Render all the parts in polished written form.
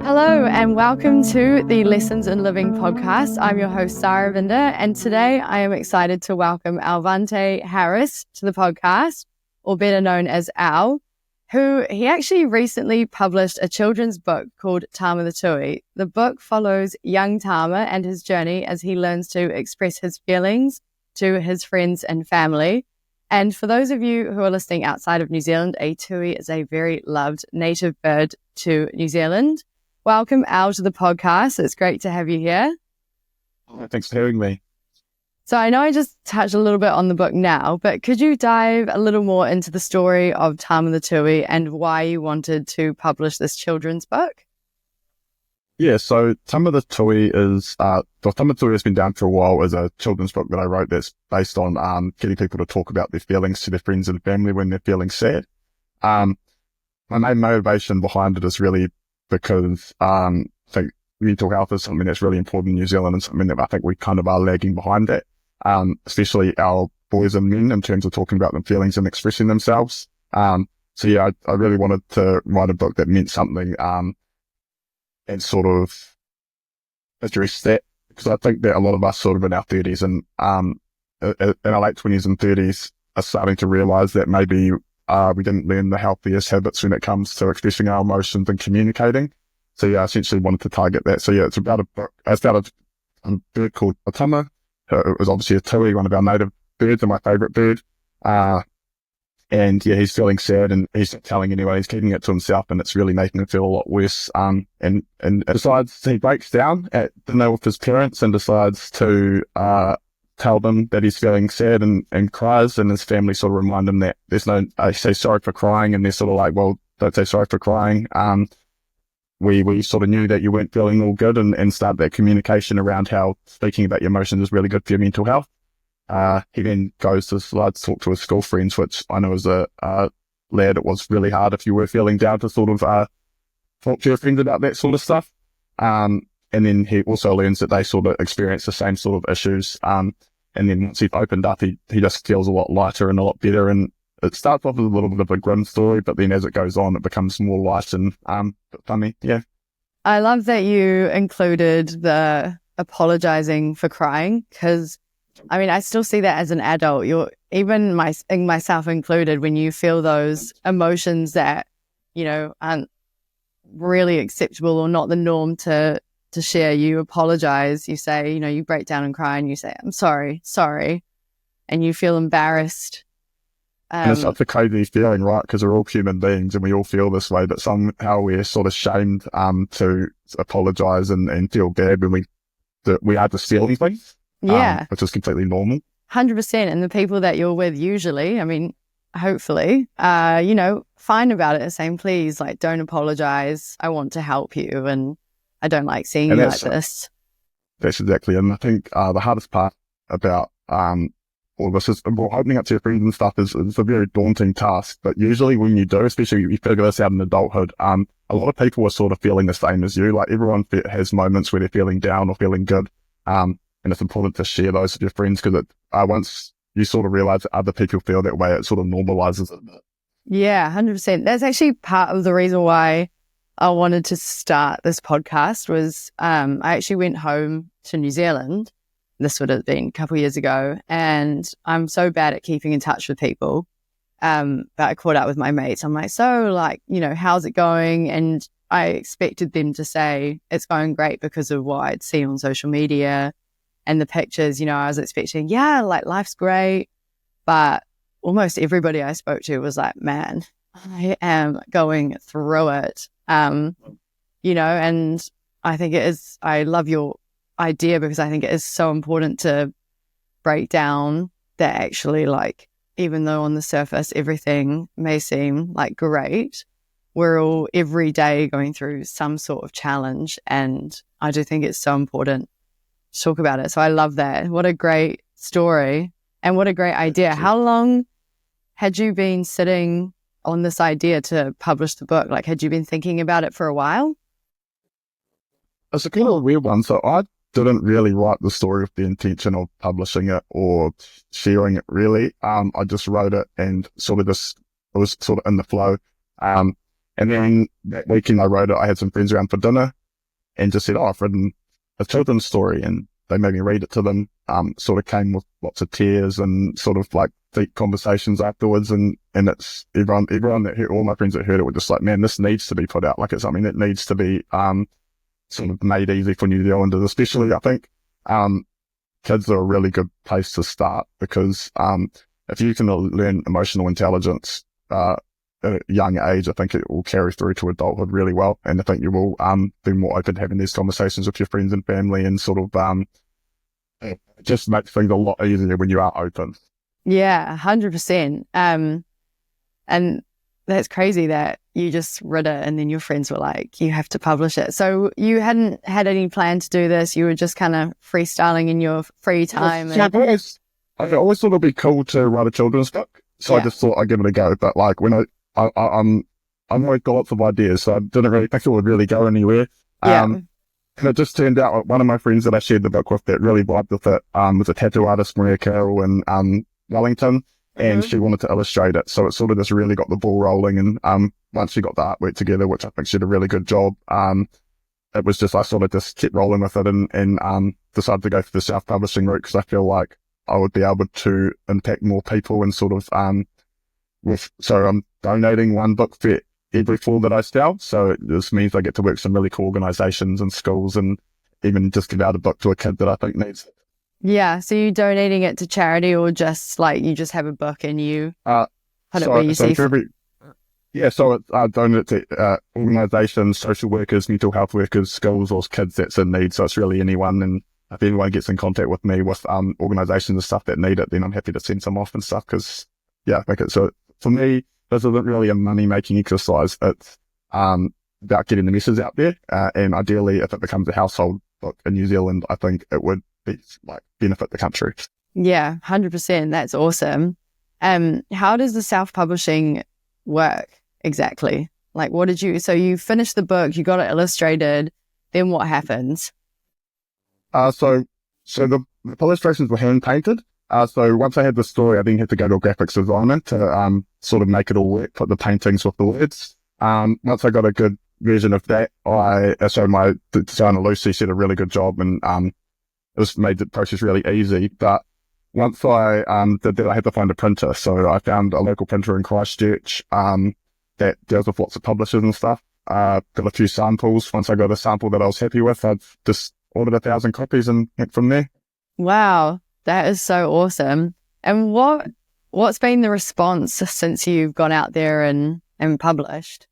Hello and welcome to the Lessons in Living podcast. I'm your host, Sarah Vinder, and today I am excited to welcome Alvante Harris to the podcast, or better known as Al, who he actually recently published a children's book called Tama the Tui. The book follows young Tama and his journey as he learns to express his feelings to his friends and family. And for those of you who are listening outside of New Zealand, a tui is a very loved native bird to New Zealand. Welcome, Al, to the podcast. It's great to have you here. Thanks for having me. So I know I just touched a little bit on the book now, but could you dive a little more into the story of Tama the Tui and why you wanted to publish this children's book? Yeah, so Tama the Tui is, Tama the Tui has been down for a while as a children's book that I wrote that's based on getting people to talk about their feelings to their friends and family when they're feeling sad. My main motivation behind it is really because I think mental health is something that's really important in New Zealand and something that I think we kind of are lagging behind that, especially our boys and men in terms of talking about their feelings and expressing themselves. I really wanted to write a book that meant something and sort of address that, because I think that a lot of us sort of in our 30s and in our late 20s and 30s are starting to realise that maybe we didn't learn the healthiest habits when it comes to expressing our emotions and communicating. So I essentially wanted to target that. So it's about a bird called a Tama. It was obviously a tui, one of our native birds, and my favourite bird. He's feeling sad and he's not telling anyone, he's keeping it to himself, and it's really making him feel a lot worse. And decides, he breaks down at dinner with his parents and decides to tell them that he's feeling sad and cries, and his family sort of remind him that there's no, say sorry for crying, and they're sort of like, well, don't say sorry for crying. We sort of knew that you weren't feeling all good, and start that communication around how speaking about your emotions is really good for your mental health. He then goes to talk to his school friends, which I know as a lad, it was really hard if you were feeling down to sort of talk to your friends about that sort of stuff. And then he also learns that they sort of experience the same sort of issues. And then once he's opened up, he just feels a lot lighter and a lot better. And it starts off as a little bit of a grim story, but then as it goes on, it becomes more light and funny. Yeah. I love that you included the apologizing for crying, because I mean, I still see that as an adult. Myself included, when you feel those emotions that, aren't really acceptable or not the norm to share, you apologize, you say, you break down and cry and you say, I'm sorry, and you feel embarrassed. And it's such a crazy feeling, right? Because we're all human beings and we all feel this way, but somehow we're sort of shamed to apologize and feel bad when we are just feeling things. Yeah. Which is completely normal. 100%. And the people that you're with usually, I mean, hopefully, fine about it, saying, please, like, don't apologize. I want to help you. And I don't like seeing you like this. That's exactly it. And I think the hardest part about all this is, well, opening up to your friends and stuff is a very daunting task. But usually when you do, especially if you figure this out in adulthood, a lot of people are sort of feeling the same as you. Like, everyone has moments where they're feeling down or feeling good. And it's important to share those with your friends, because once you sort of realize that other people feel that way, it sort of normalizes it a bit. Yeah, 100%. That's actually part of the reason why I wanted to start this podcast was I actually went home to New Zealand. This would have been a couple of years ago. And I'm so bad at keeping in touch with people. But I caught up with my mates. I'm like, how's it going? And I expected them to say it's going great because of what I'd seen on social media and the pictures. I was expecting, life's great. But almost everybody I spoke to was like, man, I am going through it. And I think I love your idea, because I think it is so important to break down that actually, like, even though on the surface everything may seem like great, we're all every day going through some sort of challenge. And I do think it's so important to talk about it. So I love that. What a great story and what a great idea. How long had you been sitting on this idea to publish the book? Like, had you been thinking about it for a while? It's a kind of weird one. So I didn't really write the story with the intention of publishing it or sharing it, really. I just wrote it and it was sort of in the flow. And And then that weekend I wrote it, I had some friends around for dinner and just said, oh, I've written a children's story, and they made me read it to them. Sort of came with lots of tears and sort of like deep conversations afterwards. And it's everyone that heard, all my friends that heard it were just like, man, this needs to be put out. Like it's something that needs to be, sort of made easy for New Zealanders, especially I think, kids are a really good place to start because, if you can learn emotional intelligence, at a young age, I think it will carry through to adulthood really well. And I think you will, be more open to having these conversations with your friends and family and sort of, it just makes things a lot easier when you are open. Yeah, 100%. And that's crazy that you just read it and then your friends were like, you have to publish it. So you hadn't had any plan to do this. You were just kind of freestyling in your free time. I always thought it'd be cool to write a children's book. So I just thought I'd give it a go. But like when I'm always got lots of ideas, so I didn't really think it would really go anywhere. And it just turned out one of my friends that I shared the book with that really vibed with it, was a tattoo artist, Maria Carroll in, Wellington, and she wanted to illustrate it. So it sort of just really got the ball rolling. And, once she got the artwork together, which I think she did a really good job, it was just, I sort of just kept rolling with it and decided to go for the self-publishing route because I feel like I would be able to impact more people and sort of, so I'm donating one book for every fall that I sell. So this means I get to work with some really cool organizations and schools and even just give out a book to a kid that I think needs it. Yeah. So you're donating it to charity or just like you just have a book and you put it where you see fit? So I donate it to organizations, social workers, mental health workers, schools, or kids that's in need. So it's really anyone. And if anyone gets in contact with me with organizations and stuff that need it, then I'm happy to send some off and stuff because, I think it's for me, this isn't really a money-making exercise. It's about getting the message out there. And ideally, if it becomes a household book in New Zealand, I think it would be like benefit the country. Yeah, 100%. That's awesome. How does the self-publishing work exactly? Like, so you finished the book, you got it illustrated, then what happens? So the illustrations were hand painted. So once I had the story, I then had to go to a graphics designer to, sort of make it all work, put the paintings with the words. Once I got a good version of that, my designer Lucy did a really good job and, it made the process really easy. But once I, did that, I had to find a printer. So I found a local printer in Christchurch, that deals with lots of publishers and stuff. Got a few samples. Once I got a sample that I was happy with, I just ordered 1,000 copies and went from there. Wow. That is so awesome. And what's been the response since you've gone out there and published?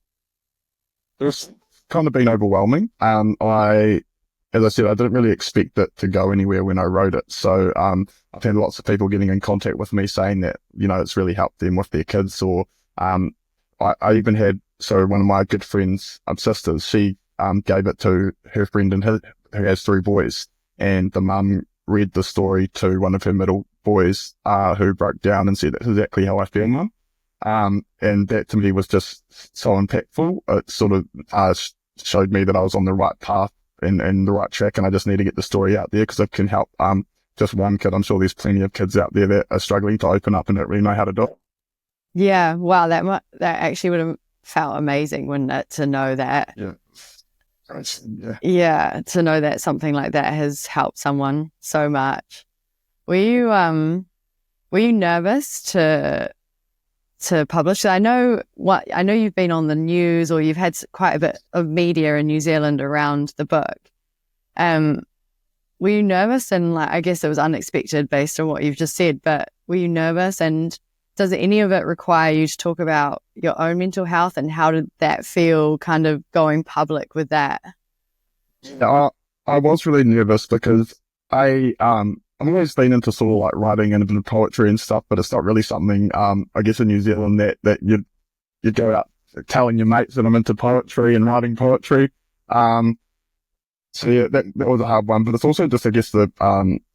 It's kind of been overwhelming. As I said, I didn't really expect it to go anywhere when I wrote it. So, I've had lots of people getting in contact with me saying that, it's really helped them with their kids or, I even had, one of my good friends, sisters, she, gave it to her friend and who has 3 boys, and the mum read the story to one of her middle boys, who broke down and said, that's exactly how I feel, Mum. And that to me was just so impactful. It sort of, showed me that I was on the right path and the right track, and I just need to get the story out there because it can help, just one kid. I'm sure there's plenty of kids out there that are struggling to open up and don't really know how to do it. Yeah. Wow. That actually would have felt amazing, wouldn't it? To know that. Yeah. Yeah. To know that something like that has helped someone so much. Were you nervous to publish? I know you've been on the news or you've had quite a bit of media in New Zealand around the book. Were you nervous? And I guess it was unexpected based on what you've just said, but were you nervous? And does any of it require you to talk about your own mental health, and how did that feel kind of going public with that? Yeah, I was really nervous because I've always been into sort of like writing and a bit of poetry and stuff, but it's not really something, I guess in New Zealand that you go out telling your mates that I'm into poetry and writing poetry. So yeah, that was a hard one, but it's also just, I guess, the,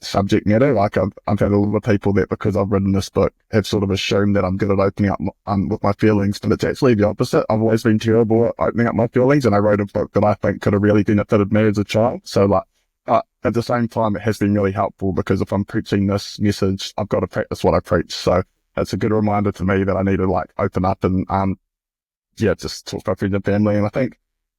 subject matter. Like I've had a lot of people that because I've written this book have sort of assumed that I'm good at opening up, with my feelings, but it's actually the opposite. I've always been terrible at opening up my feelings, and I wrote a book that I think could have really benefited me as a child. So at the same time, it has been really helpful because if I'm preaching this message, I've got to practice what I preach. So it's a good reminder to me that I need to open up and, just talk to my friends and family. And I think,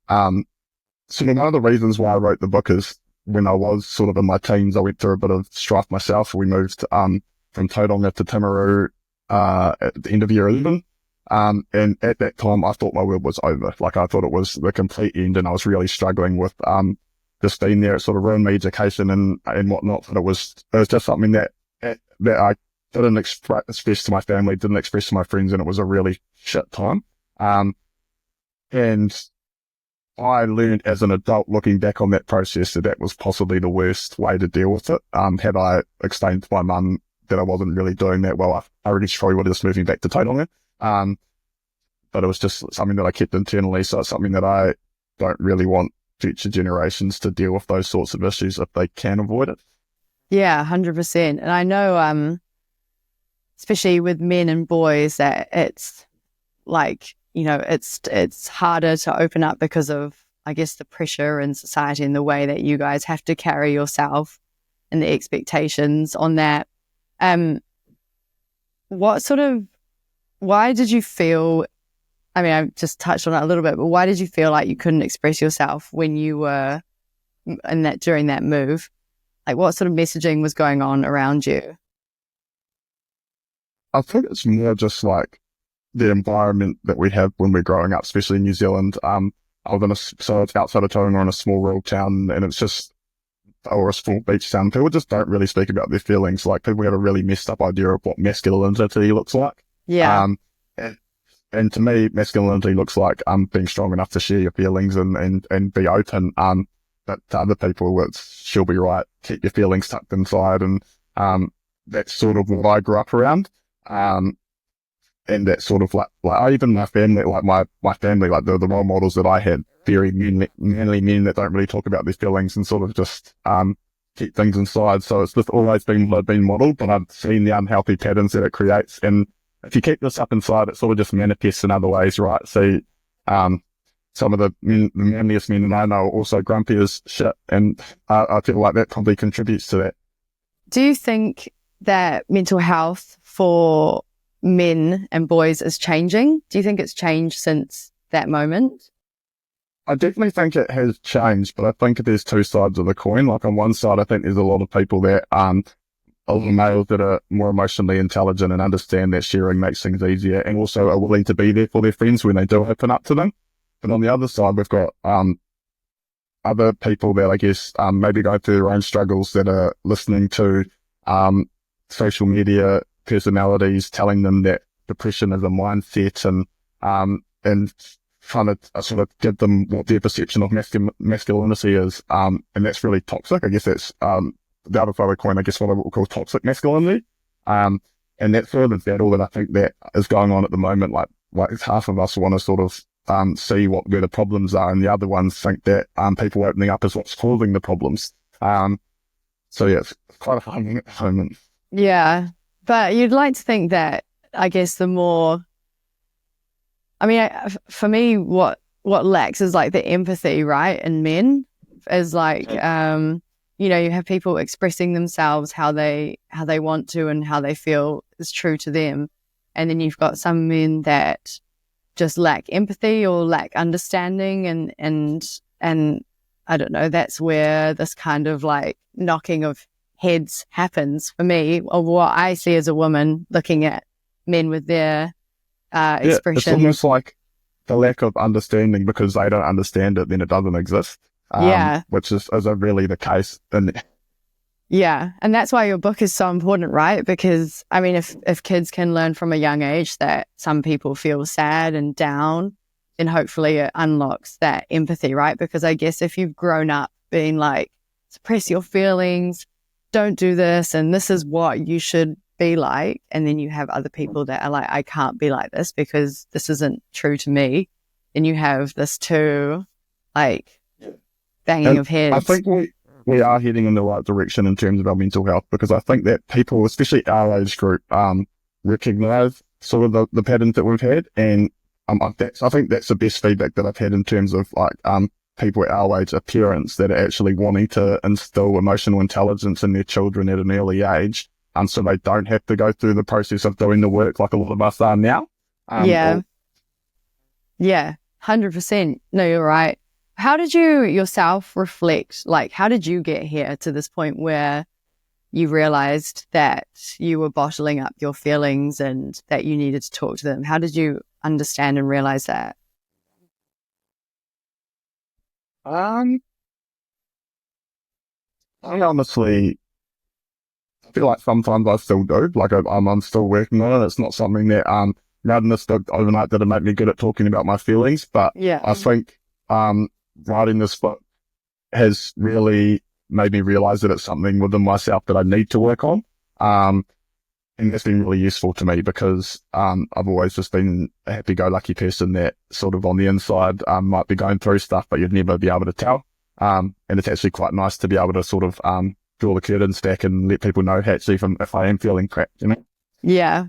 so one of the reasons why I wrote the book is when I was sort of in my teens, I went through a bit of strife myself. We moved, from Tauranga to Timaru, at the end of year 11. And at that time, I thought my world was over. Like, I thought it was the complete end, and I was really struggling with, just being there. It sort of ruined my education and whatnot. But it was just something that I didn't express to my family, didn't express to my friends, and it was a really shit time. And I learned as an adult, looking back on that process, that was possibly the worst way to deal with it. Had I explained to my mum that I wasn't really doing that well, I really probably would have just moving back to Tauranga. But it was just something that I kept internally. So it's something that I don't really want future generations to deal with those sorts of issues if they can avoid it. Yeah, 100%. And I know, especially with men and boys, that it's like, it's harder to open up because of, I guess, the pressure in society and the way that you guys have to carry yourself and the expectations on that. Why did you feel, I mean, I just touched on it a little bit, but why did you feel like you couldn't express yourself when you were during that move? Like, what sort of messaging was going on around you? I think it's more just like the environment that we have when we're growing up, especially in New Zealand. So it's outside of Tauranga, in a small rural town, and it's just, or a small beach town. People just don't really speak about their feelings. Like, people have a really messed up idea of what masculinity looks like. Yeah. And to me, masculinity looks like being strong enough to share your feelings and be open. But to other people, she'll be right, keep your feelings tucked inside. And that's sort of what I grew up around. And that's sort of like even my family, like my family, like the role models that I had, very manly men that don't really talk about their feelings and sort of just keep things inside. So it's just always been modeled, but I've seen the unhealthy patterns that it creates. And if you keep this up inside, it sort of just manifests in other ways, right? So, some of the manliest men that I know are also grumpy as shit. And I feel like that probably contributes to that. Do you think that mental health for men and boys is changing? Do you think it's changed since that moment? I definitely think it has changed, but I think there's two sides of the coin. Like, on one side, I think there's a lot of people that, a lot of males that are more emotionally intelligent and understand that sharing makes things easier, and also are willing to be there for their friends when they do open up to them. But on the other side, we've got other people that I guess maybe go through their own struggles, that are listening to social media personalities telling them that depression is a mindset, and trying to sort of give them what their perception of masculinity is. And that's really toxic. I guess that's the other side of the coin, I guess, what I would call toxic masculinity. And that's sort of the battle that I think that is going on at the moment. Like half of us want to sort of see where the problems are, and the other ones think that people opening up is what's causing the problems. So yeah, it's quite a hard one at the moment. Yeah, but you'd like to think that, I guess, the more, I mean, for me, what lacks is like the empathy, right? In men is like, you have people expressing themselves how they want to and how they feel is true to them. And then you've got some men that just lack empathy or lack understanding, and I don't know, that's where this kind of like knocking of heads happens for me, of what I see as a woman looking at men with their expression. It's almost like the lack of understanding, because they don't understand it, then it doesn't exist. Which is really the case. Yeah, and that's why your book is so important, right? Because, I mean, if kids can learn from a young age that some people feel sad and down, then hopefully it unlocks that empathy, right? Because I guess if you've grown up being like, suppress your feelings, don't do this, and this is what you should be like, and then you have other people that are like, I can't be like this because this isn't true to me, then you have this too, like, banging of heads. I think we are heading in the right direction in terms of our mental health, because I think that people, especially our age group, recognise sort of the patterns that we've had, and I think that's the best feedback that I've had in terms of like people at our age, parents that are actually wanting to instill emotional intelligence in their children at an early age, so they don't have to go through the process of doing the work like a lot of us are now. Yeah, 100%. No, you're right. How did you yourself reflect? Like, how did you get here to this point where you realized that you were bottling up your feelings and that you needed to talk to them? How did you understand and realize that? Um, I honestly feel like sometimes I still do. Like I'm still working on it. It's not something that writing this book overnight didn't make me good at talking about my feelings, but Yeah. I think writing this book has really made me realize that it's something within myself that I need to work on. And that's been really useful to me because I've always just been a happy-go-lucky person that sort of on the inside might be going through stuff, but you'd never be able to tell. And it's actually quite nice to be able to sort of draw the curtains back and let people know actually if I am feeling crap, you know? Yeah.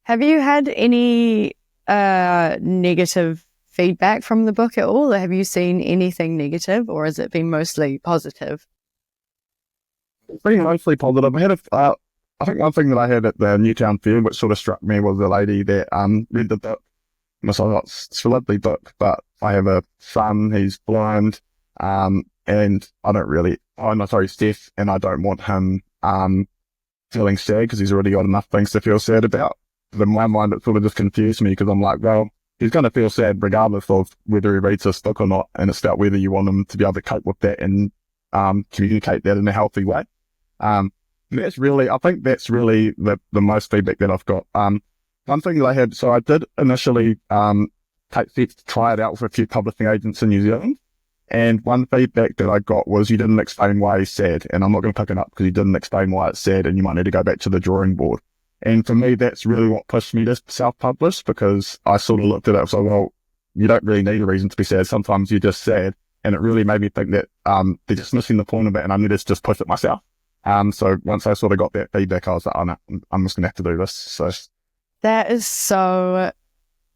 Have you had any negative feedback from the book at all? Or have you seen anything negative, or has it been mostly positive? It's been mostly positive. I think one thing that I had at the Newtown Fair, which sort of struck me, was the lady that read the book. And I thought, it's a lovely book, but I have a son, he's blind, and He's deaf, and I don't want him feeling sad because he's already got enough things to feel sad about. But in my mind, it sort of just confused me because I'm like, well, he's going to feel sad regardless of whether he reads this book or not, and it's about whether you want him to be able to cope with that and communicate that in a healthy way. I think that's really the most feedback that I've got. One thing that I had, so I did initially try it out with a few publishing agents in New Zealand. And one feedback that I got was you didn't explain why he's sad. And I'm not going to pick it up because you didn't explain why it's sad and you might need to go back to the drawing board. And for me, that's really what pushed me to self-publish, because I sort of looked at it. So, well, you don't really need a reason to be sad. Sometimes you're just sad. And it really made me think that they're just missing the point of it and I need to just push it myself. So once I sort of got that feedback, I was like, oh no, I'm just going to have to do this. So That is so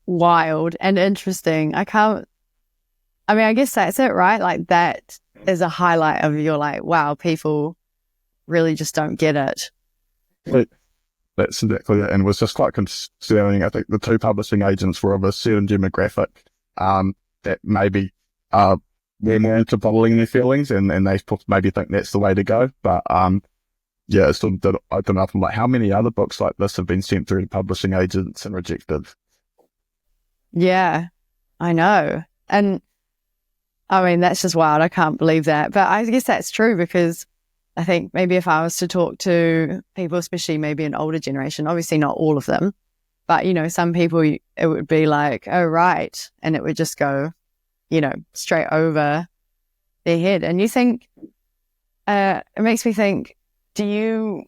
wild and interesting. I guess that's it, right? Like, that is a highlight of your, like, wow, people really just don't get it. That's exactly it. And it was just quite concerning. I think the two publishing agents were of a certain demographic that maybe they're more into bottling their feelings and they maybe think that's the way to go. But yeah, it sort of did open up. I'm like, how many other books like this have been sent through to publishing agents and rejected? Yeah, I know. And I mean, that's just wild. I can't believe that. But I guess that's true, because I think maybe if I was to talk to people, especially maybe an older generation, obviously not all of them, but, you know, some people, it would be like, oh, right. And it would just go, you know, straight over their head. And you think, it makes me think, do you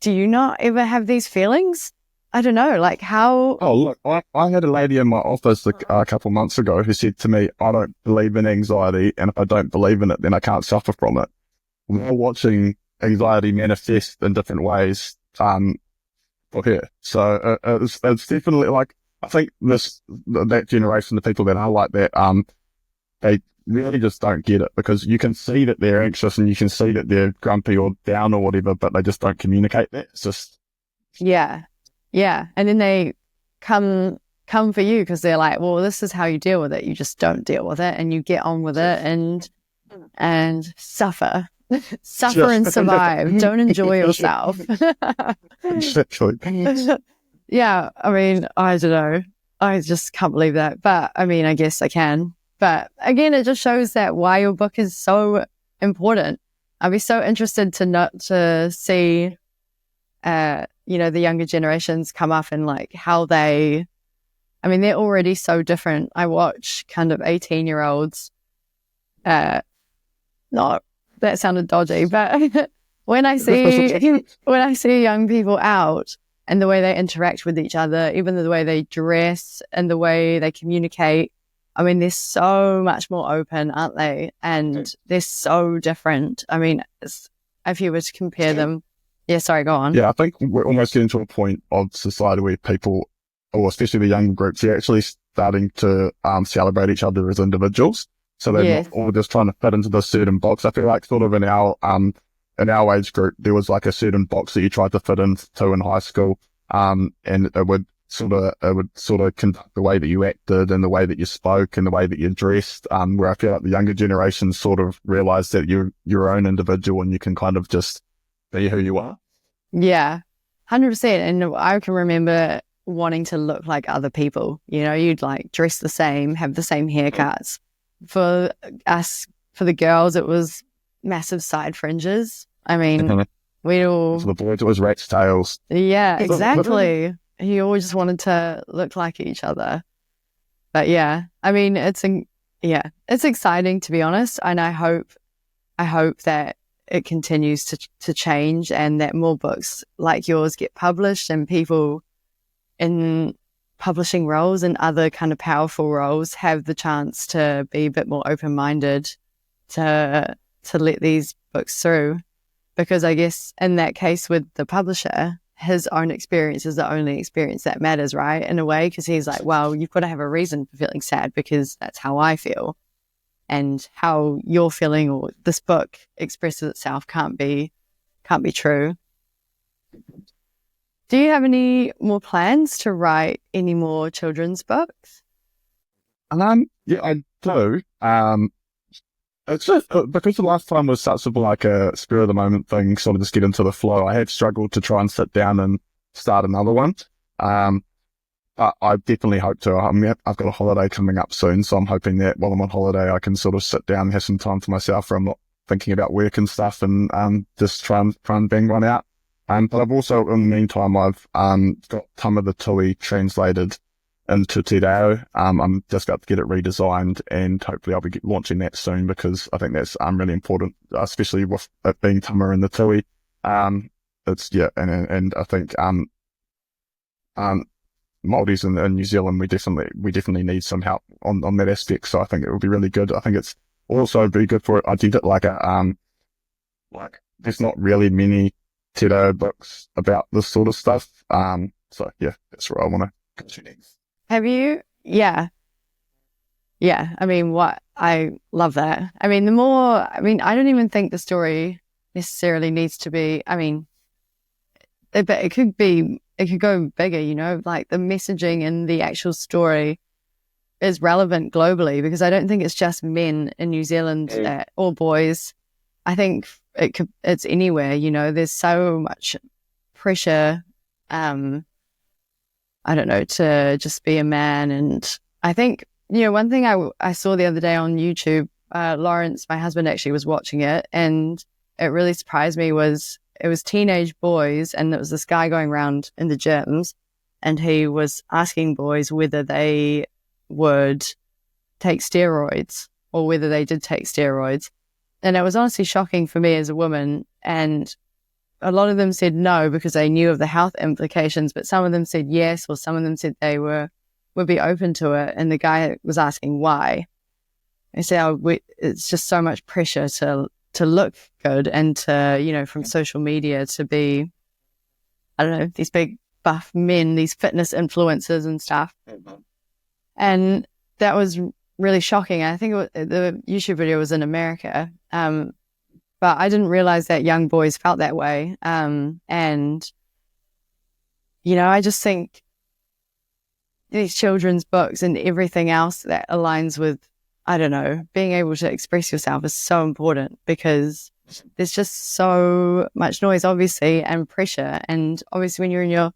not ever have these feelings? I don't know, like how... Oh, look, I had a lady in my office a couple months ago who said to me, I don't believe in anxiety, and if I don't believe in it, then I can't suffer from it. We're watching anxiety manifest in different ways for her. So it's definitely like, I think that generation, the people that are like that, they really just don't get it, because you can see that they're anxious and you can see that they're grumpy or down or whatever, but they just don't communicate that. It's just... Yeah. And then they come for you because they're like, well, this is how you deal with it. You just don't deal with it and you get on with it and suffer. Suffer and survive. Don't enjoy yourself. Yeah, I mean, I don't know. I just can't believe that. But I mean, I guess I can. But again, it just shows that why your book is so important. I'd be so interested to see you know, the younger generations come up and like how they're already so different. I watch kind of 18-year-olds, not, that sounded dodgy, but when I see young people out and the way they interact with each other, even the way they dress and the way they communicate, I mean, they're so much more open, aren't they? And they're so different. I mean, if you were to compare them... Yeah, sorry, go on. Yeah, I think we're almost getting to a point of society where people, or especially the younger groups, are actually starting to celebrate each other as individuals. So they're not all just trying to fit into this certain box. I feel like sort of in our age group, there was like a certain box that you tried to fit into in high school, and it would it would sort of conduct the way that you acted and the way that you spoke and the way that you dressed, where I feel like the younger generation sort of realize that you're your own individual and you can kind of just be who you are. Yeah, 100%. And I can remember wanting to look like other people. You know, you'd like dress the same, have the same haircuts. For us, for the girls, it was massive side fringes. I mean, we'd all... For the boys, it was rat's tails. Yeah, exactly. You always just wanted to look like each other. But yeah, I mean, it's exciting, to be honest. And I hope that it continues to change and that more books like yours get published and people in publishing roles and other kind of powerful roles have the chance to be a bit more open-minded to let these books through. Because I guess in that case with the publisher, his own experience is the only experience that matters, right? In a way, because he's like, well, you've got to have a reason for feeling sad because that's how I feel. And how you're feeling or this book expresses itself can't be true. Do you have any more plans to write any more children's books? Yeah, I do. It's just because the last time was such of like a spur of the moment thing, sort of just get into the flow. I have struggled to try and sit down and start another one. But I definitely hope to. I've got a holiday coming up soon, so I'm hoping that while I'm on holiday, I can sort of sit down and have some time for myself where I'm not thinking about work and stuff and just try and bang one out. But I've also, in the meantime, I've got Tama the Tui translated into Te Reo. I'm just about to get it redesigned and hopefully I'll be launching that soon because I think that's really important, especially with it being Tama and the Tui. It's, yeah, and I think Māoris in New Zealand, we definitely need some help on that aspect. So I think it will be really good. I think it's also be good for identity, like there's not really many Te Reo books about this sort of stuff. So yeah, that's where I want to go to next. Have you? Yeah. Yeah. I mean, I love that. I mean, I don't even think the story necessarily needs to be, but it could go bigger, you know, like the messaging and the actual story is relevant globally because I don't think it's just men in New Zealand or boys. I think it's anywhere, you know, there's so much pressure, I don't know, to just be a man. And I think, you know, one thing I saw the other day on YouTube, Lawrence, my husband, actually was watching it and it really surprised me was it was teenage boys and there was this guy going around in the gyms and he was asking boys whether they would take steroids or whether they did take steroids. And it was honestly shocking for me as a woman. And a lot of them said no because they knew of the health implications, but some of them said yes, or some of them said they would be open to it. And the guy was asking why. I said, it's just so much pressure to look good and to, you know, from social media to be, I don't know, these big buff men, these fitness influencers and stuff. And that was really shocking. I think the YouTube video was in America. But I didn't realize that young boys felt that way. And, you know, I just think these children's books and everything else that aligns with, I don't know, being able to express yourself is so important because there's just so much noise, obviously, and pressure. And obviously when you're in your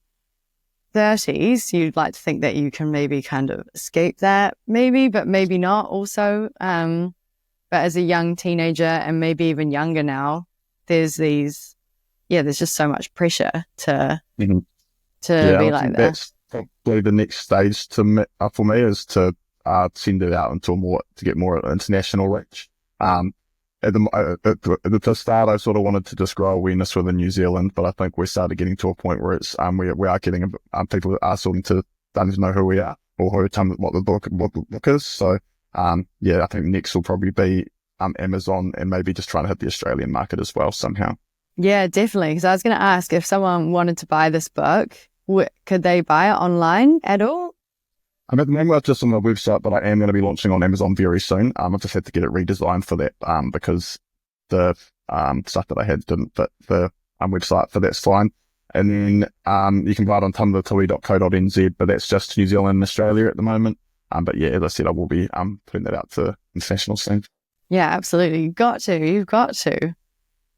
30s, you'd like to think that you can maybe kind of escape that, maybe, but maybe not also. But as a young teenager and maybe even younger now, there's just so much pressure to be like that. That's probably the next stage for me is to send it out into to get more international reach. At the start, I sort of wanted to just grow awareness within New Zealand, but I think we started getting to a point where it's we are getting people are starting to know who we are or what the book is. So I think next will probably be Amazon and maybe just trying to hit the Australian market as well somehow. Yeah, definitely. Because I was going to ask if someone wanted to buy this book, could they buy it online at all? I'm at the moment just on my website, but I am going to be launching on Amazon very soon. I've just had to get it redesigned for that because the stuff that I had didn't fit the website for that fine. And then you can buy it on tamathetoui.co.nz, but that's just New Zealand and Australia at the moment. But yeah, as I said, I will be putting that out to international soon. Yeah, absolutely. You've got to.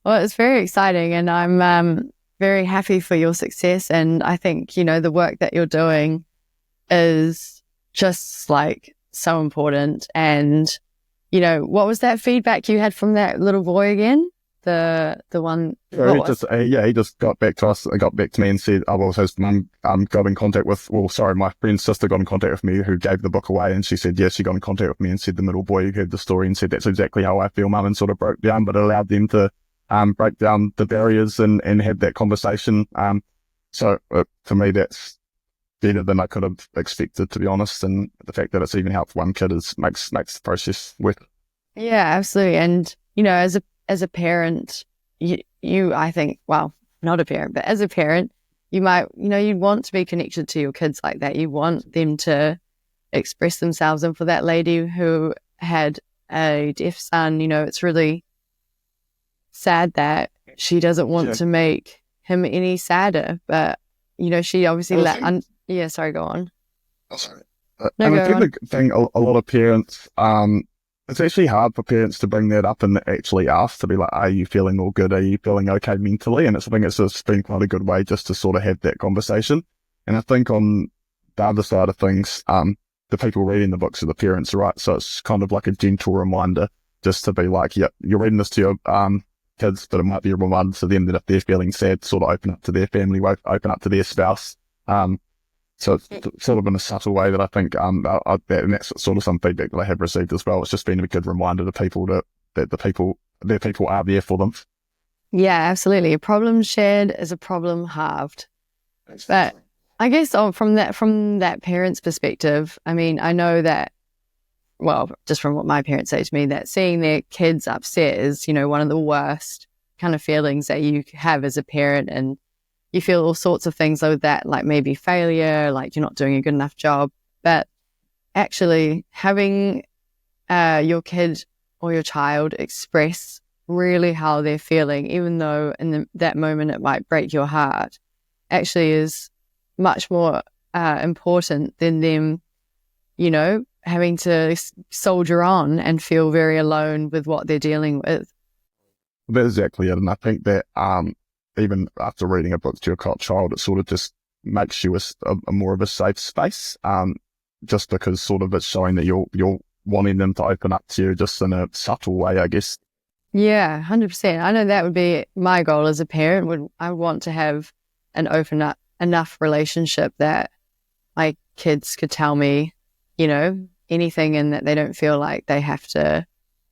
Well, it's very exciting, and I'm very happy for your success. And I think, you know, the work that you're doing is just like so important. And, you know, what was that feedback you had from that little boy again? The one. He just got back to us, got back to me and said, his mum got in contact with, my friend's sister got in contact with me who gave the book away, and she said, she got in contact with me and said the middle boy who heard the story and said, that's exactly how I feel, Mum, and sort of broke down, but it allowed them to break down the barriers and have that conversation. So for me, that's better than I could have expected, to be honest, and the fact that it's even helped one kid makes the process worth it. Yeah, absolutely. And, you know, as a parent, I think, well, not a parent, but as a parent, you might, you know, you'd want to be connected to your kids like that. You want them to express themselves. And for that lady who had a deaf son, you know, it's really sad that she doesn't want to make him any sadder. But, you know, she obviously sorry, go on. Oh, sorry. And I think the thing, a lot of parents, it's actually hard for parents to bring that up and actually ask to be like, are you feeling all good? Are you feeling okay mentally? And I think it's just been quite a good way just to sort of have that conversation. And I think on the other side of things, the people reading the books are the parents, right? So it's kind of like a gentle reminder just to be like, yeah, you're reading this to your kids, but it might be a reminder to them that if they're feeling sad, sort of open up to their family, open up to their spouse. So it's sort of in a subtle way that I think, and that's sort of some feedback that I have received as well. It's just been a good reminder to people that their people are there for them. Yeah, absolutely. A problem shared is a problem halved. But I guess from that parent's perspective, I mean, I know that, well, just from what my parents say to me, that seeing their kids upset is, you know, one of the worst kind of feelings that you have as a parent, and you feel all sorts of things like that, like maybe failure, like you're not doing a good enough job. But actually having your kid or your child express really how they're feeling, even though in that moment it might break your heart, actually is much more important than them, you know, having to soldier on and feel very alone with what they're dealing with. That's exactly it. And I think that even after reading a book to your child, it sort of just makes you a more of a safe space, just because sort of it's showing that you're wanting them to open up to you just in a subtle way, I guess. Yeah, 100%. I know that would be my goal as a parent. I want to have an open up enough relationship that my kids could tell me, you know, anything, and that they don't feel like they have to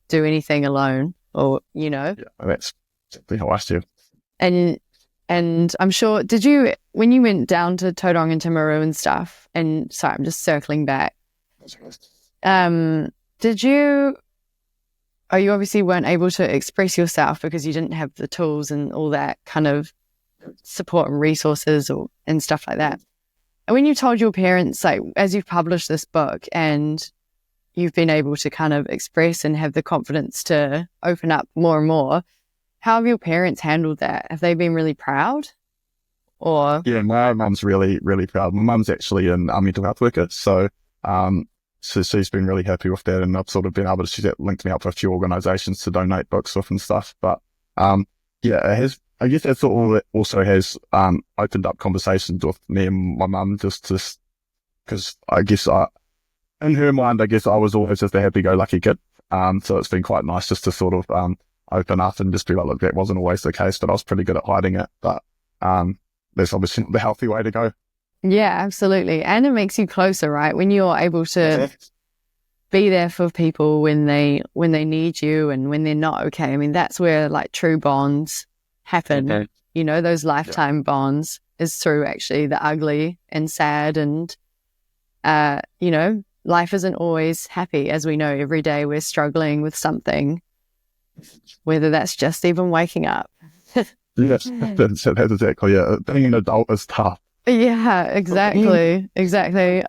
do anything alone, or, you know. Yeah, that's exactly how I feel. And I'm sure, did you, when you went down to Tauranga and Timaru and stuff, and sorry, I'm just circling back, you obviously weren't able to express yourself because you didn't have the tools and all that kind of support and resources and stuff like that. And when you told your parents, like, as you've published this book and you've been able to kind of express and have the confidence to open up more and more, how have your parents handled that? Have they been really proud? Or yeah, my mum's really, really proud. My mum's actually a mental health worker, so she's been really happy with that, and I've sort of been able to, she's linked me up with a few organisations to donate books with and stuff. But yeah, it has. I guess that's all. It also has opened up conversations with me and my mum, just because I guess in her mind, I guess I was always just a happy-go-lucky kid. So it's been quite nice just to sort of open up and just be like, look, that wasn't always the case, but I was pretty good at hiding it. But that's obviously not the healthy way to go. Yeah, absolutely. And it makes you closer, right? When you're able to be there for people when they need you and when they're not okay. I mean, that's where like true bonds happen. Okay. You know, those lifetime bonds is through actually the ugly and sad, and you know, life isn't always happy. As we know, every day we're struggling with something, whether that's just even waking up. Yes, that's exactly it. Being an adult is tough. Yeah, exactly.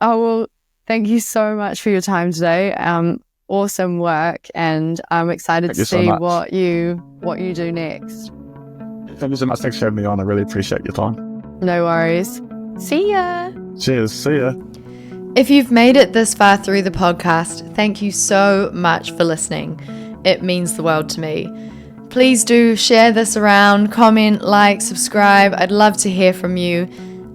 Oh, well, thank you so much for your time today. Awesome work, and I'm excited to see what you do next. Thank you so much. Thanks for having me on. I really appreciate your time. No worries. See ya. Cheers. See ya. If you've made it this far through the podcast, thank you so much for listening. It means the world to me. Please do share this around, comment, like, subscribe. I'd love to hear from you.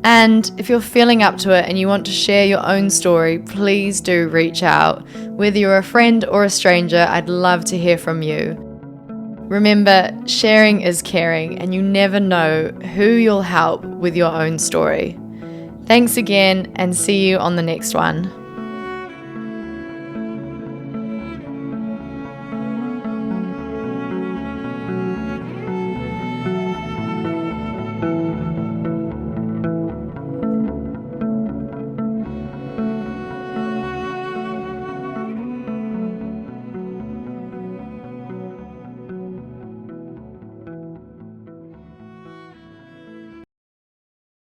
And if you're feeling up to it and you want to share your own story, please do reach out. Whether you're a friend or a stranger, I'd love to hear from you. Remember, sharing is caring, and you never know who you'll help with your own story. Thanks again, and see you on the next one.